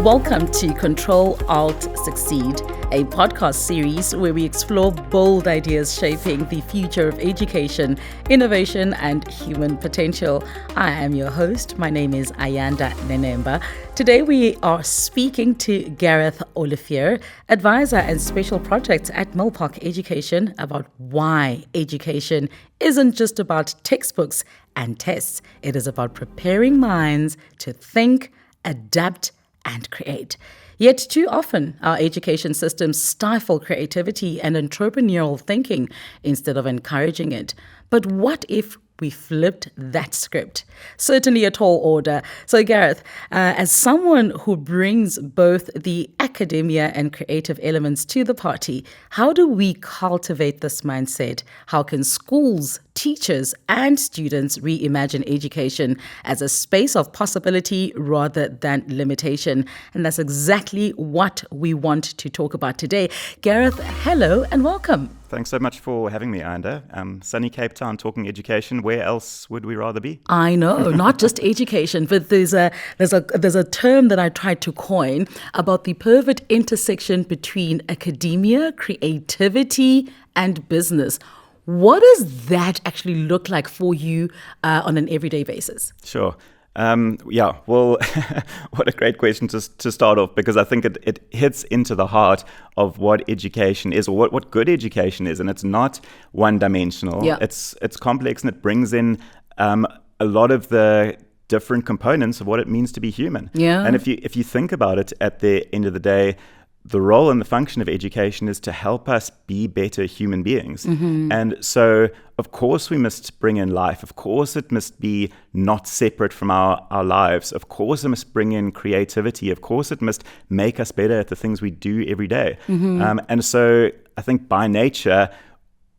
Welcome to Control, Alt, Succeed, a podcast series where we explore bold ideas shaping the future of education, innovation, and human potential. I am your host. My name is Ayanda Nenemba. Today we are speaking to Gareth Olivier, advisor and special projects at Milpark Education, about why education isn't just about textbooks and tests. It is about preparing minds to think, adapt, and create. Yet too often, our education systems stifle creativity and entrepreneurial thinking instead of encouraging it. But what if we flipped that script? Certainly a tall order. So Gareth, as someone who brings both the academia and creative elements to the party, how do we cultivate this mindset? How can schools, teachers, and students reimagine education as a space of possibility rather than limitation? And that's exactly what we want to talk about today. Gareth, hello and welcome. Thanks so much for having me, Ayanda. Sunny Cape Town, talking education. Where else would we rather be? I know, not just education, but there's a term that I tried to coin about the perfect intersection between academia, creativity, and business. What does that actually look like for you on an everyday basis? Sure. Well, what a great question to start off, because I think it hits into the heart of what education is, or what good education is, and it's not one-dimensional. Yeah. It's complex, and it brings in a lot of the different components of what it means to be human. Yeah. And if you think about it, at the end of the day, the role and the function of education is to help us be better human beings. Mm-hmm. And so, of course, we must bring in life. Of course, it must be not separate from our lives. Of course, it must bring in creativity. Of course, it must make us better at the things we do every day. Mm-hmm. And so I think by nature,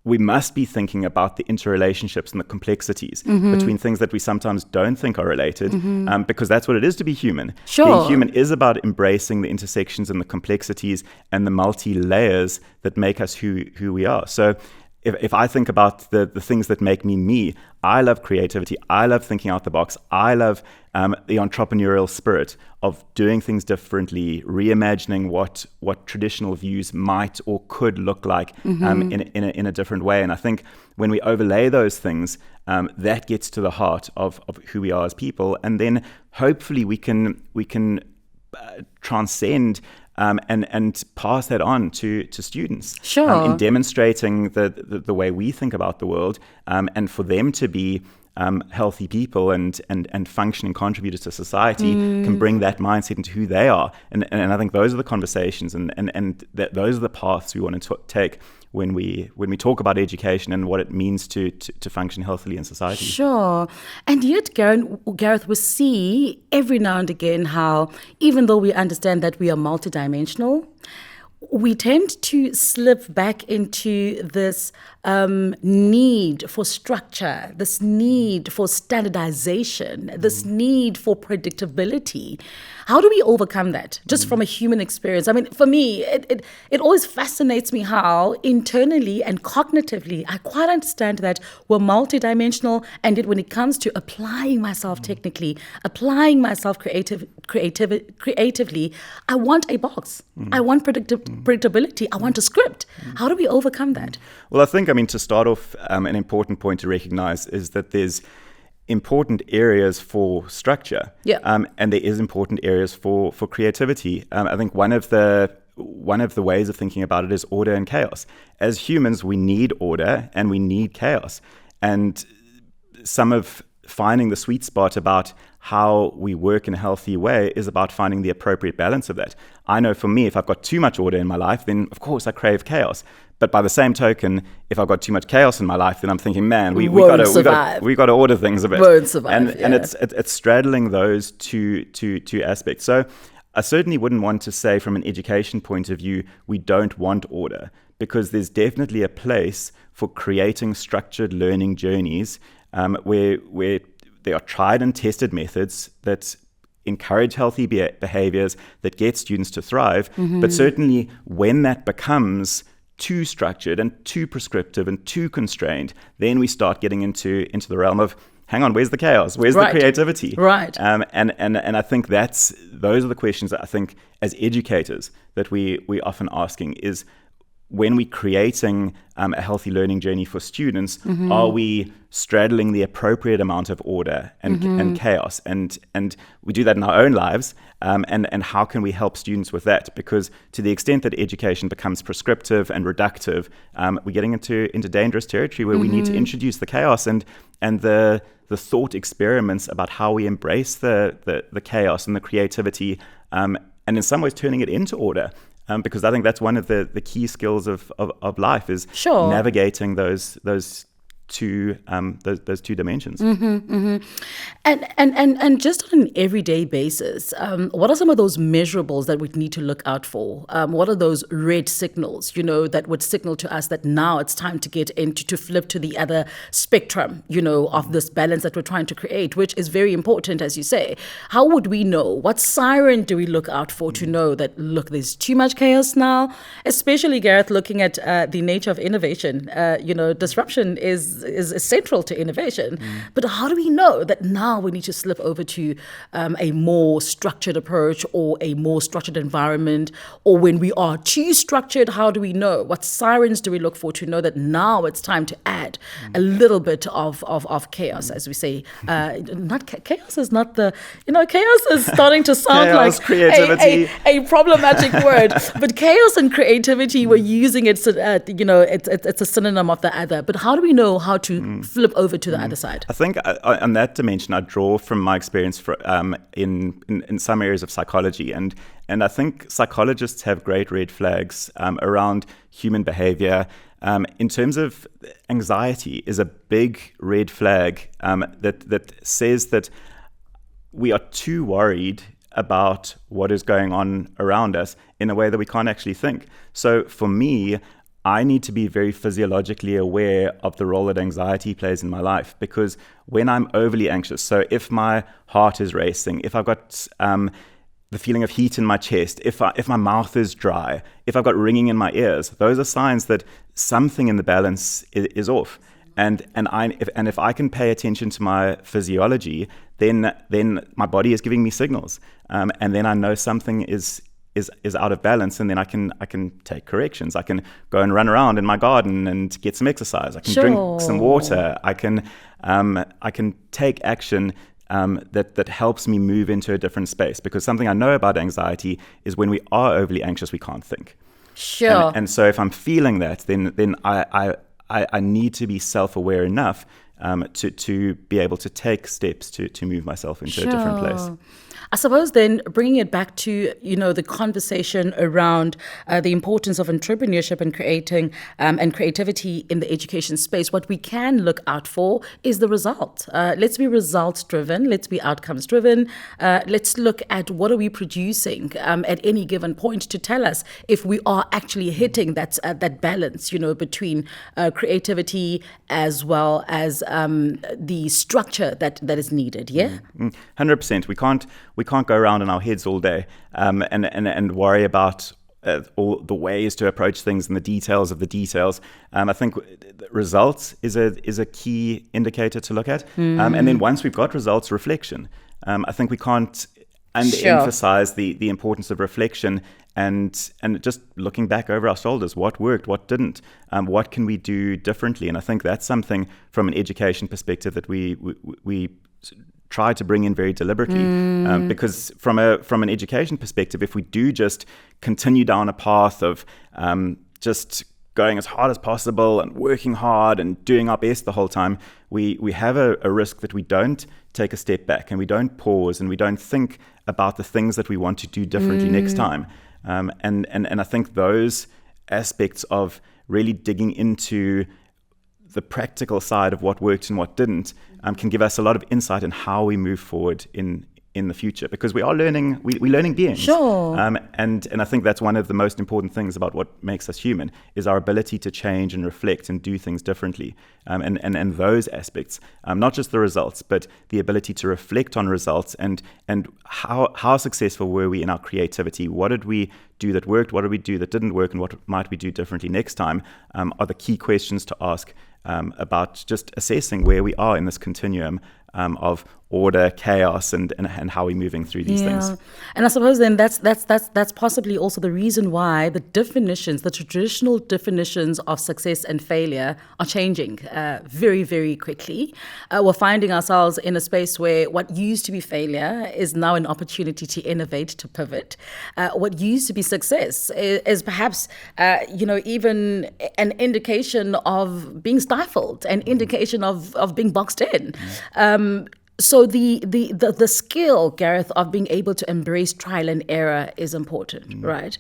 we must be thinking about the interrelationships and the complexities between things that we sometimes don't think are related, because that's what it is to be human. Sure. Being human is about embracing the intersections and the complexities and the multi-layers that make us who we are. So if I think about the things that make me, I love creativity. I love thinking out the box. I love the entrepreneurial spirit of doing things differently, reimagining what traditional views might or could look like in a different way. And I think when we overlay those things, that gets to the heart of who we are as people. And then hopefully we can transcend and pass that on to students. Sure. In demonstrating the way we think about the world, and for them to be healthy people and functioning contributors to society, can bring that mindset into who they are. And I think those are the conversations and those are the paths we want to take when we talk about education and what it means to function healthily in society. Sure. And yet, Gareth, we see every now and again how, even though we understand that we are multidimensional, we tend to slip back into this need for structure, this need for standardization, this need for predictability. How do we overcome that, just from a human experience? I mean, for me, it always fascinates me how internally and cognitively, I quite understand that we're multidimensional, and yet when it comes to applying myself technically, applying myself creatively, I want a box. I want predictability. I want a script. How do we overcome that? Well, I think, to start off, an important point to recognize is that there's important areas for structure, and there is important areas for creativity. I think one of the ways of thinking about it is order and chaos. As humans, we need order and we need chaos, and some of finding the sweet spot about how we work in a healthy way is about finding the appropriate balance of that. I know for me, if I've got too much order in my life, then of course I crave chaos. But by the same token, if I've got too much chaos in my life, then I'm thinking, man, we got to order things a bit. Won't survive. And it's straddling those two aspects. So I certainly wouldn't want to say, from an education point of view, we don't want order, because there's definitely a place for creating structured learning journeys where there are tried and tested methods that encourage healthy behaviors, that get students to thrive. But certainly when that becomes too structured and too prescriptive and too constrained, then we start getting into the realm of hang on, where's the chaos? Where's the creativity? Right. And I think those are the questions that I think as educators that we often asking is, when we're creating a healthy learning journey for students, are we straddling the appropriate amount of order and chaos? And we do that in our own lives. And how can we help students with that? Because to the extent that education becomes prescriptive and reductive, we're getting into dangerous territory where we need to introduce the chaos and the thought experiments about how we embrace the chaos and the creativity, and in some ways turning it into order. Because I think that's one of the key skills of life is navigating those two dimensions. And just on an everyday basis, what are some of those measurables that we need to look out for? What are those red signals, that would signal to us that now it's time to get into, to flip to the other spectrum, of this balance that we're trying to create, which is very important, as you say. How would we know? What siren do we look out for to know that, look, there's too much chaos now? Especially, Gareth, looking at the nature of innovation, disruption is central to innovation. But how do we know that now we need to slip over to a more structured approach or a more structured environment? Or when we are too structured, how do we know? What sirens do we look for to know that now it's time to add a little bit of chaos, as we say? Chaos is not the, chaos is starting to sound chaos, like creativity. A problematic word. But chaos and creativity, we're using it, it's a synonym of the other. But how do we know how to flip over to the other side? I think on that dimension, I draw from my experience in some areas of psychology, and I think psychologists have great red flags around human behavior. In terms of anxiety, is a big red flag that says that we are too worried about what is going on around us in a way that we can't actually think. So for me, I need to be very physiologically aware of the role that anxiety plays in my life, because when I'm overly anxious, so if my heart is racing, if I've got the feeling of heat in my chest, if my mouth is dry, if I've got ringing in my ears, those are signs that something in the balance is off. And if I can pay attention to my physiology, then my body is giving me signals, and then I know something is out of balance, and then I can take corrections. I can go and run around in my garden and get some exercise. I can drink some water. I can take action that helps me move into a different space. Because something I know about anxiety is when we are overly anxious, we can't think. Sure. And so if I'm feeling that, then I need to be self-aware enough to be able to take steps to move myself into a different place. I suppose then bringing it back to, the conversation around the importance of entrepreneurship and creating and creativity in the education space, what we can look out for is the result. Let's be results driven. Let's be outcomes driven. Let's look at what are we producing at any given point to tell us if we are actually hitting that balance, between creativity as well as the structure that is needed. Yeah, 100%. We can't go around in our heads all day and worry about all the ways to approach things and the details of the details. I think results is a key indicator to look at. And then once we've got results, reflection. I think we can't underemphasize the importance of reflection and just looking back over our shoulders. What worked, what didn't, what can we do differently? And I think that's something from an education perspective that we try to bring in very deliberately, because from an education perspective, if we do just continue down a path of just going as hard as possible and working hard and doing our best the whole time, we have a risk that we don't take a step back and we don't pause and we don't think about the things that we want to do differently next time. And I think those aspects of really digging into the practical side of what worked and what didn't can give us a lot of insight in how we move forward in in the future, because we are learning, we're learning beings. Sure. And I think that's one of the most important things about what makes us human, is our ability to change and reflect and do things differently. And those aspects, not just the results, but the ability to reflect on results and how successful were we in our creativity? What did we do that worked? What did we do that didn't work? And what might we do differently next time? Are the key questions to ask about just assessing where we are in this continuum of order, chaos, and how we're moving through these things. And I suppose then that's possibly also the reason why the traditional definitions of success and failure are changing very, very quickly. We're finding ourselves in a space where what used to be failure is now an opportunity to innovate, to pivot. What used to be success is perhaps, even an indication of being stifled, an indication of being boxed in. So the skill, Gareth, of being able to embrace trial and error is important, right?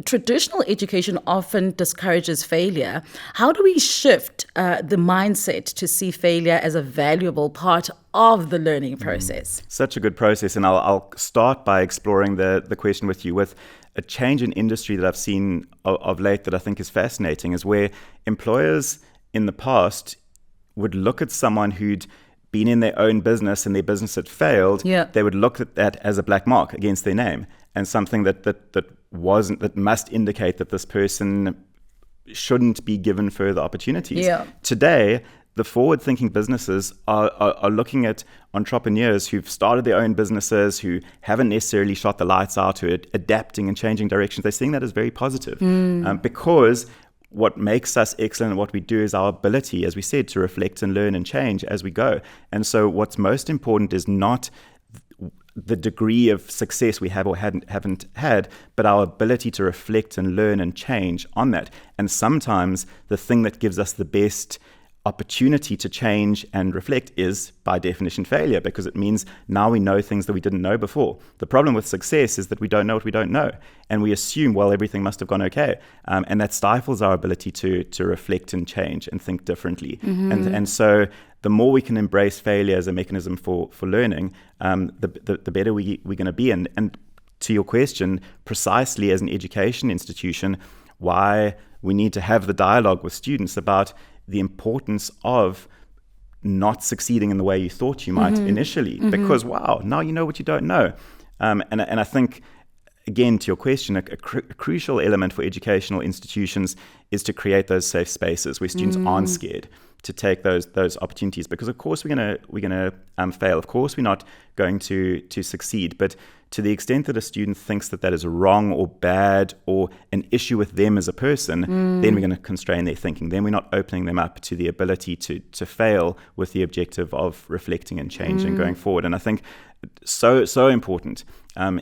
Traditional education often discourages failure. How do we shift the mindset to see failure as a valuable part of the learning process? Such a good process. And I'll start by exploring the question with you with a change in industry that I've seen of late that I think is fascinating, is where employers in the past would look at someone who'd been in their own business and their business had failed, they would look at that as a black mark against their name and something that must indicate that this person shouldn't be given further opportunities. Today, the forward-thinking businesses are looking at entrepreneurs who've started their own businesses, who haven't necessarily shot the lights out, who are adapting and changing directions. They're seeing that as very positive because what makes us excellent at what we do is our ability, as we said, to reflect and learn and change as we go. And so what's most important is not the degree of success we have or haven't had, but our ability to reflect and learn and change on that. And sometimes the thing that gives us the best opportunity to change and reflect is by definition failure, because it means now we know things that we didn't know before. The problem with success is that we don't know what we don't know, and we assume, well, everything must have gone okay, and that stifles our ability to reflect and change and think differently. And so the more we can embrace failure as a mechanism for learning, the better we're going to be. And to your question, precisely as an education institution, why we need to have the dialogue with students about the importance of not succeeding in the way you thought you might initially, because wow, now you know what you don't know. And I think, again, to your question, a crucial element for educational institutions is to create those safe spaces where students aren't scared to take those opportunities, because of course we're gonna fail. Of course we're not going to succeed, but to the extent that a student thinks that is wrong or bad or an issue with them as a person, then we're going to constrain their thinking. Then we're not opening them up to the ability to fail with the objective of reflecting and changing going forward. And I think so important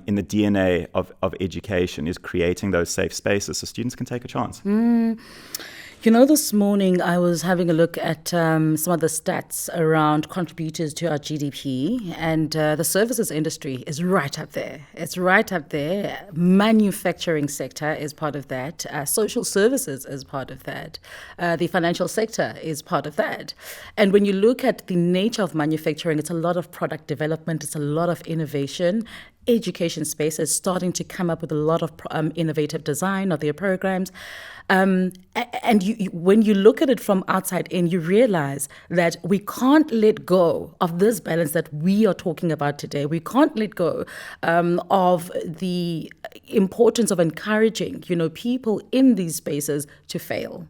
in the DNA of education is creating those safe spaces so students can take a chance. This morning I was having a look at some of the stats around contributors to our GDP, and the services industry is right up there. It's right up there. Manufacturing sector is part of that. Social services is part of that. The financial sector is part of that. And when you look at the nature of manufacturing, it's a lot of product development, it's a lot of innovation. Education space is starting to come up with a lot of innovative design of their programs. And when you look at it from outside in, you realize that we can't let go of this balance that we are talking about today. We can't let go of the importance of encouraging, people in these spaces to fail.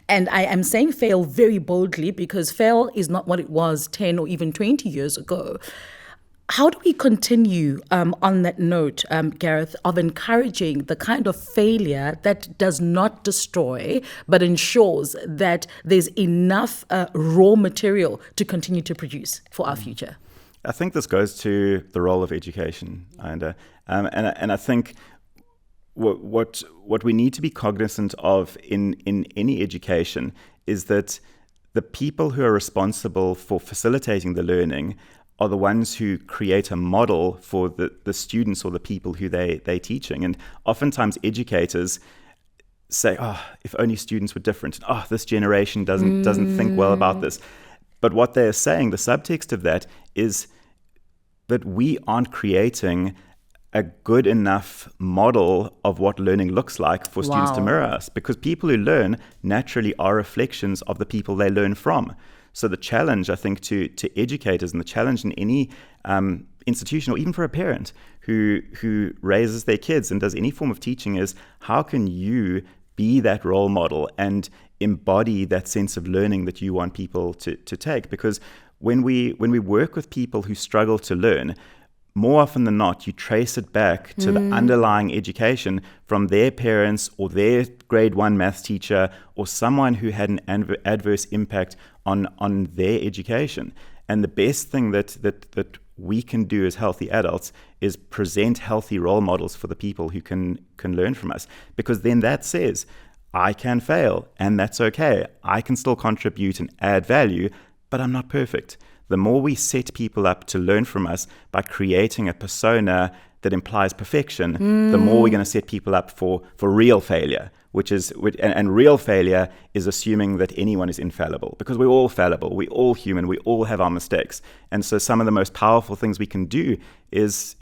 And I am saying fail very boldly, because fail is not what it was 10 or even 20 years ago. How do we continue on that note, Gareth, of encouraging the kind of failure that does not destroy, but ensures that there's enough raw material to continue to produce for our future? I think this goes to the role of education, and I think what we need to be cognizant of in any education is that the people who are responsible for facilitating the learning are the ones who create a model for the students or the people who they're teaching. And oftentimes educators say, if only students were different. This generation doesn't think well about this. But what they're saying, the subtext of that is, that we aren't creating a good enough model of what learning looks like for students to mirror us, because people who learn naturally are reflections of the people they learn from. So the challenge, I think, to educators, and the challenge in any institution, or even for a parent who raises their kids and does any form of teaching, is how can you be that role model and embody that sense of learning that you want people to take? Because when we work with people who struggle to learn, more often than not, you trace it back to the underlying education from their parents or their grade 1 maths teacher or someone who had an adverse impact on their education. And the best thing that we can do as healthy adults is present healthy role models for the people who can learn from us. Because then that says, I can fail, and that's okay. I can still contribute and add value, but I'm not perfect. The more we set people up to learn from us by creating a persona that implies perfection, the more we're going to set people up for real failure, and real failure is assuming that anyone is infallible, because we're all fallible, we're all human, we all have our mistakes. And so some of the most powerful things we can do is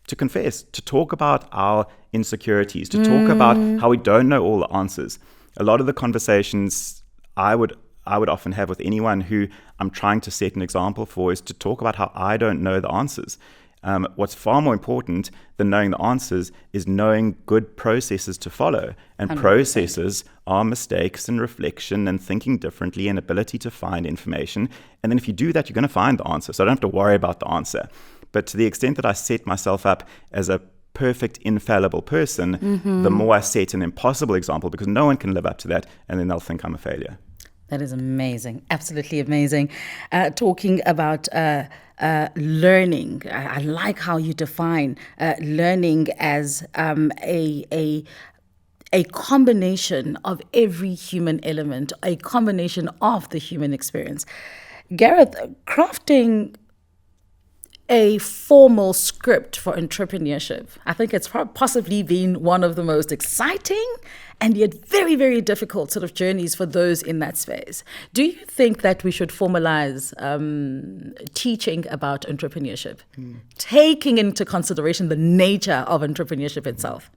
to confess, to talk about our insecurities, to talk about how we don't know all the answers. A lot of the conversations I would often have with anyone who I'm trying to set an example for is to talk about how I don't know the answers. What's far more important than knowing the answers is knowing good processes to follow. And 100%. Processes are mistakes and reflection and thinking differently and ability to find information. And then if you do that, you're going to find the answer. So I don't have to worry about the answer. But to the extent that I set myself up as a perfect, infallible person, the more I set an impossible example, because no one can live up to that, and then they'll think I'm a failure. That is amazing. Absolutely amazing. Talking about learning, I like how you define learning as a combination of every human element, a combination of the human experience. Gareth, crafting a formal script for entrepreneurship, I think it's possibly been one of the most exciting and yet very, very difficult sort of journeys for those in that space. Do you think that we should formalize teaching about entrepreneurship, taking into consideration the nature of entrepreneurship itself?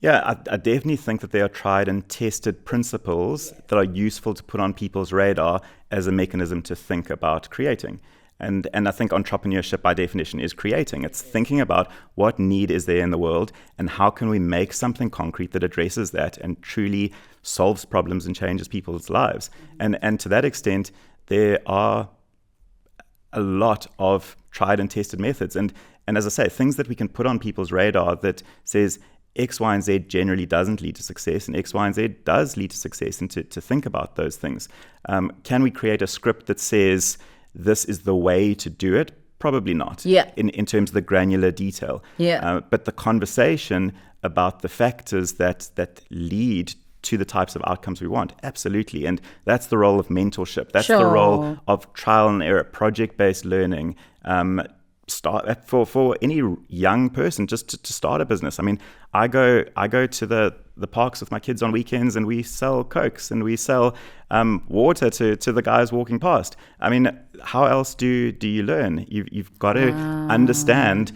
Yeah, I definitely think that there are tried and tested principles that are useful to put on people's radar as a mechanism to think about creating. And I think entrepreneurship, by definition, is creating. It's thinking about what need is there in the world and how can we make something concrete that addresses that and truly solves problems and changes people's lives. And to that extent, there are a lot of tried and tested methods. And as I say, things that we can put on people's radar that says X, Y, and Z generally doesn't lead to success, and X, Y, and Z does lead to success, and to think about those things. Can we create a script that says this is the way to do it? Probably not. Yeah. In terms of the granular detail. Yeah. But the conversation about the factors that lead to the types of outcomes we want, absolutely. And that's the role of mentorship. That's the role of trial and error, project-based learning. Start for any young person just to start a business. I mean, I go to the parks with my kids on weekends, and we sell Cokes and we sell water to the guys walking past. I mean, how else do you learn? You've got to understand.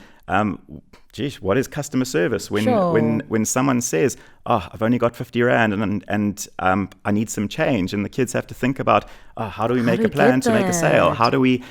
What is customer service? When someone says, "Oh, I've only got 50 rand and I need some change," and the kids have to think about, how do we make a plan to make a sale? How do we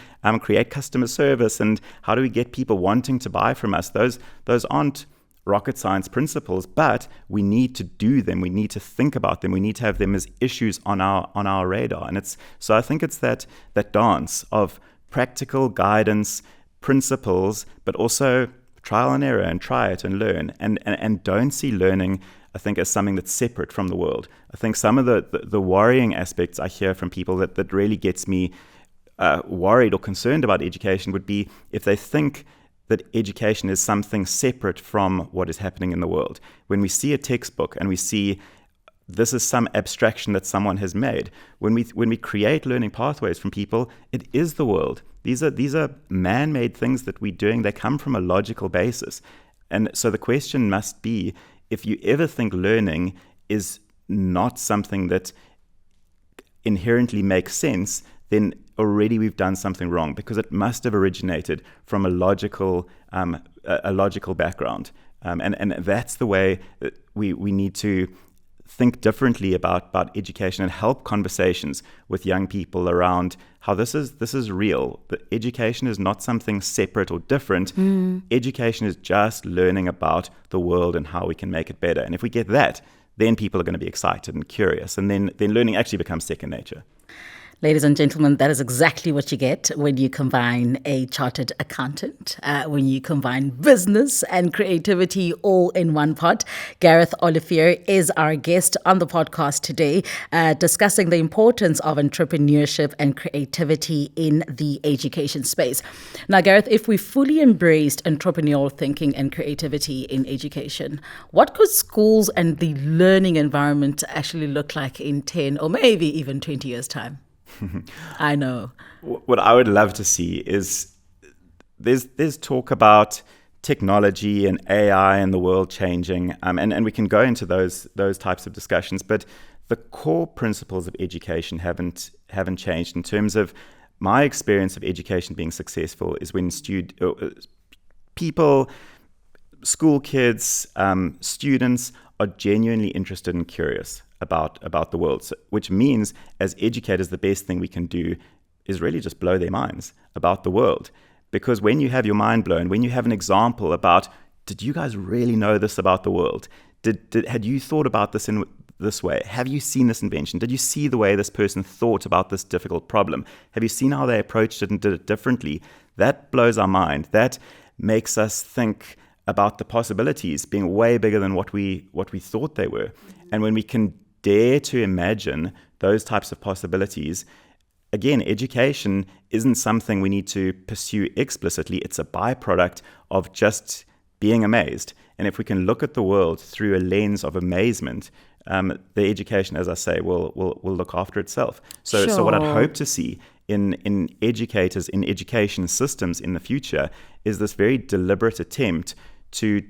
create customer service, and how do we get people wanting to buy from us? Those aren't rocket science principles, but we need to do them. We need to think about them. We need to have them as issues on our radar. And so I think it's that dance of practical guidance, principles, but also trial and error, and try it and learn, and don't see learning, I think, as something that's separate from the world. I think some of the worrying aspects I hear from people that really gets me worried or concerned about education would be if they think that education is something separate from what is happening in the world. When we see a textbook and we see this is some abstraction that someone has made, when we create learning pathways from people, it is the world. These are man-made things that we're doing. They come from a logical basis. And so the question must be, if you ever think learning is not something that inherently makes sense, then already we've done something wrong, because it must have originated from a logical background. And that's the way that we need to think differently about education and help conversations with young people around how this is real. But education is not something separate or different. Education is just learning about the world and how we can make it better. And if we get that, then people are going to be excited and curious. And then learning actually becomes second nature. Ladies and gentlemen, that is exactly what you get when you combine a chartered accountant, when you combine business and creativity all in one pot. Gareth Olivier is our guest on the podcast today, discussing the importance of entrepreneurship and creativity in the education space. Now, Gareth, if we fully embraced entrepreneurial thinking and creativity in education, what could schools and the learning environment actually look like in 10 or maybe even 20 years' time? I know. What I would love to see is there's talk about technology and AI and the world changing, and we can go into those types of discussions. But the core principles of education haven't changed. In terms of my experience of education being successful, is when people, school kids, students are genuinely interested and curious about the world, which means as educators, the best thing we can do is really just blow their minds about the world. Because when you have your mind blown, when you have an example about, did you guys really know this about the world? Had you thought about this in this way? Have you seen this invention? Did you see the way this person thought about this difficult problem? Have you seen how they approached it and did it differently? That blows our mind. That makes us think about the possibilities being way bigger than what we thought they were. And when we can dare to imagine those types of possibilities, again, education isn't something we need to pursue explicitly. It's a byproduct of just being amazed. And if we can look at the world through a lens of amazement, the education, as I say, will look after itself. So what I'd hope to see in educators, in education systems in the future, is this very deliberate attempt to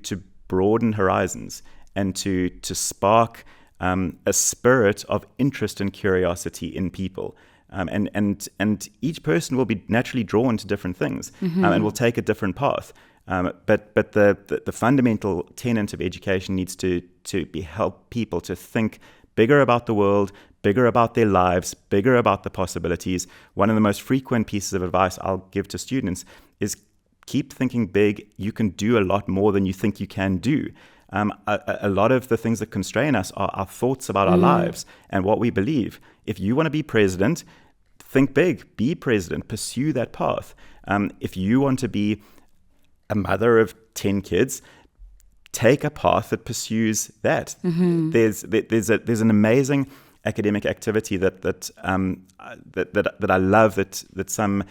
broaden horizons and to spark a spirit of interest and curiosity in people. And each person will be naturally drawn to different things, and will take a different path. But the fundamental tenet of education needs to be help people to think bigger about the world, bigger about their lives, bigger about the possibilities. One of the most frequent pieces of advice I'll give to students is keep thinking big. You can do a lot more than you think you can do. A lot of the things that constrain us are our thoughts about our lives and what we believe. If you want to be president, think big, be president, pursue that path. If you want to be a mother of 10 kids, take a path that pursues that. There's an amazing academic activity that I love that some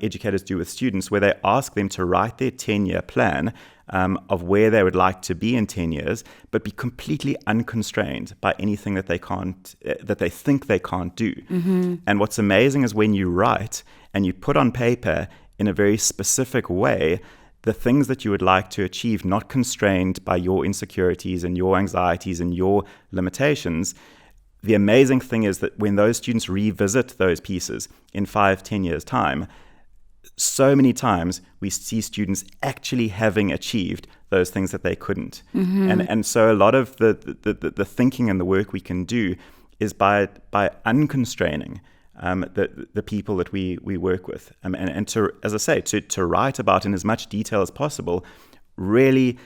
educators do with students, where they ask them to write their 10-year plan of where they would like to be in 10 years, but be completely unconstrained by anything that they think they can't do. And what's amazing is when you write and you put on paper in a very specific way the things that you would like to achieve, not constrained by your insecurities and your anxieties and your limitations. The amazing thing is that when those students revisit those pieces in 5-10 years' time, so many times we see students actually having achieved those things that they couldn't. And so a lot of the thinking and the work we can do is by unconstraining the people that we work with, and to, as I say, to write about in as much detail as possible, really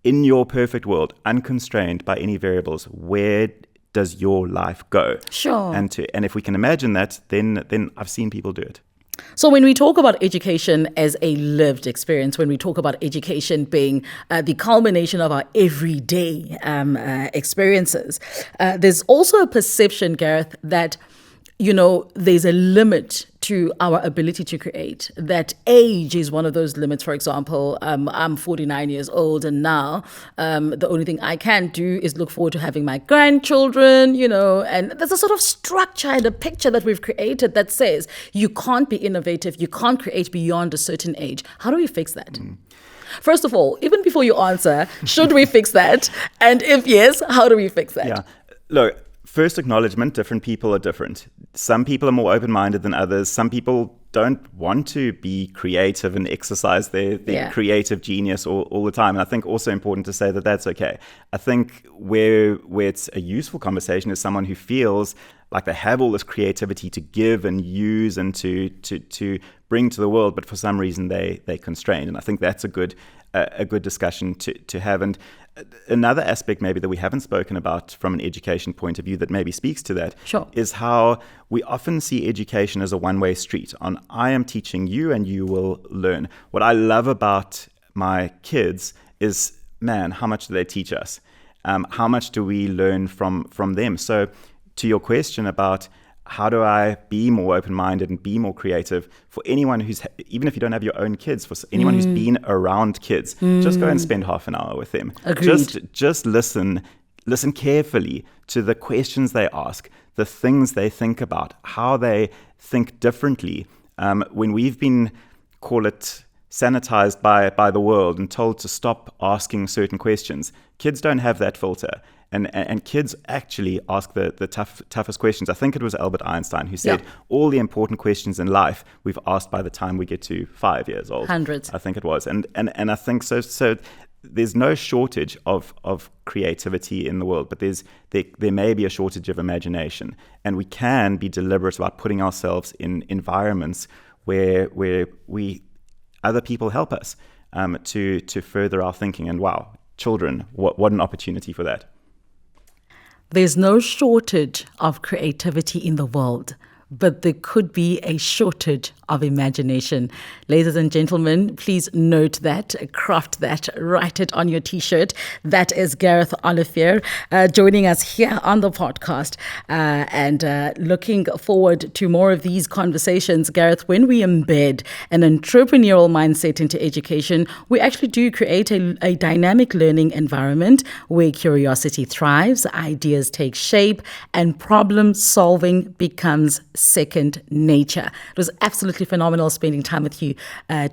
in your perfect world, unconstrained by any variables, where does your life go? Sure. And if we can imagine that, then I've seen people do it. So when we talk about education as a lived experience, when we talk about education being the culmination of our everyday experiences, there's also a perception, Gareth, that there's a limit to our ability to create. That age is one of those limits. For example, I'm 49 years old, and now the only thing I can do is look forward to having my grandchildren, and there's a sort of structure and a picture that we've created that says you can't be innovative, you can't create beyond a certain age. How do we fix that? First of all, even before you answer, should we fix that? And if yes, how do we fix that? Yeah, look, first acknowledgement, different people are different. some people are more open-minded than others. Some people don't want to be creative and exercise their creative genius all the time. And I think also important to say that that's okay. I think where it's a useful conversation is someone who feels like they have all this creativity to give and use and to bring to the world, but for some reason they're constrained. And I think that's a good discussion to have. And another aspect maybe that we haven't spoken about from an education point of view that maybe speaks to that is how we often see education as a one-way street on I am teaching you and you will learn. What I love about my kids is, man, how much do they teach us? How much do we learn from them? So to your question about how do I be more open-minded and be more creative, for anyone who's, even if you don't have your own kids, for anyone who's been around kids, just go and spend half an hour with them. Agreed. Just listen carefully to the questions they ask, the things they think about, how they think differently. When we've been, call it, sanitized by the world and told to stop asking certain questions, kids don't have that filter. And kids actually ask the toughest questions. I think it was Albert Einstein who said all the important questions in life we've asked by the time we get to 5 years old. Hundreds. I think it was. And I think so there's no shortage of creativity in the world, but there may be a shortage of imagination. And we can be deliberate about putting ourselves in environments where other people help us to further our thinking. And wow, children, what an opportunity for that. There's no shortage of creativity in the world, but there could be a shortage of imagination. Ladies and gentlemen, please note that, craft that, write it on your T-shirt. That is Gareth Olivier joining us here on the podcast and looking forward to more of these conversations. Gareth, when we embed an entrepreneurial mindset into education, we actually do create a dynamic learning environment where curiosity thrives, ideas take shape, and problem solving becomes second nature. It was absolutely phenomenal spending time with you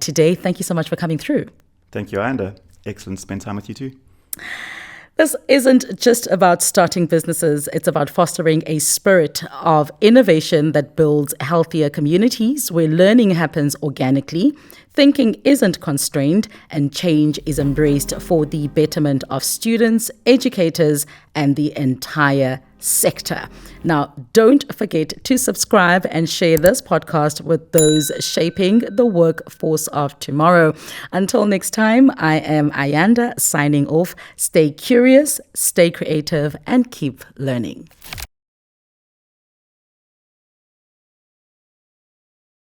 today. Thank you so much for coming through. Thank you, Ayanda. Excellent to spend time with you too. This isn't just about starting businesses. It's about fostering a spirit of innovation that builds healthier communities where learning happens organically, thinking isn't constrained, and change is embraced for the betterment of students, educators, and the entire sector. Now, don't forget to subscribe and share this podcast with those shaping the workforce of tomorrow. Until next time, I am Ayanda signing off. Stay curious, stay creative, and keep learning.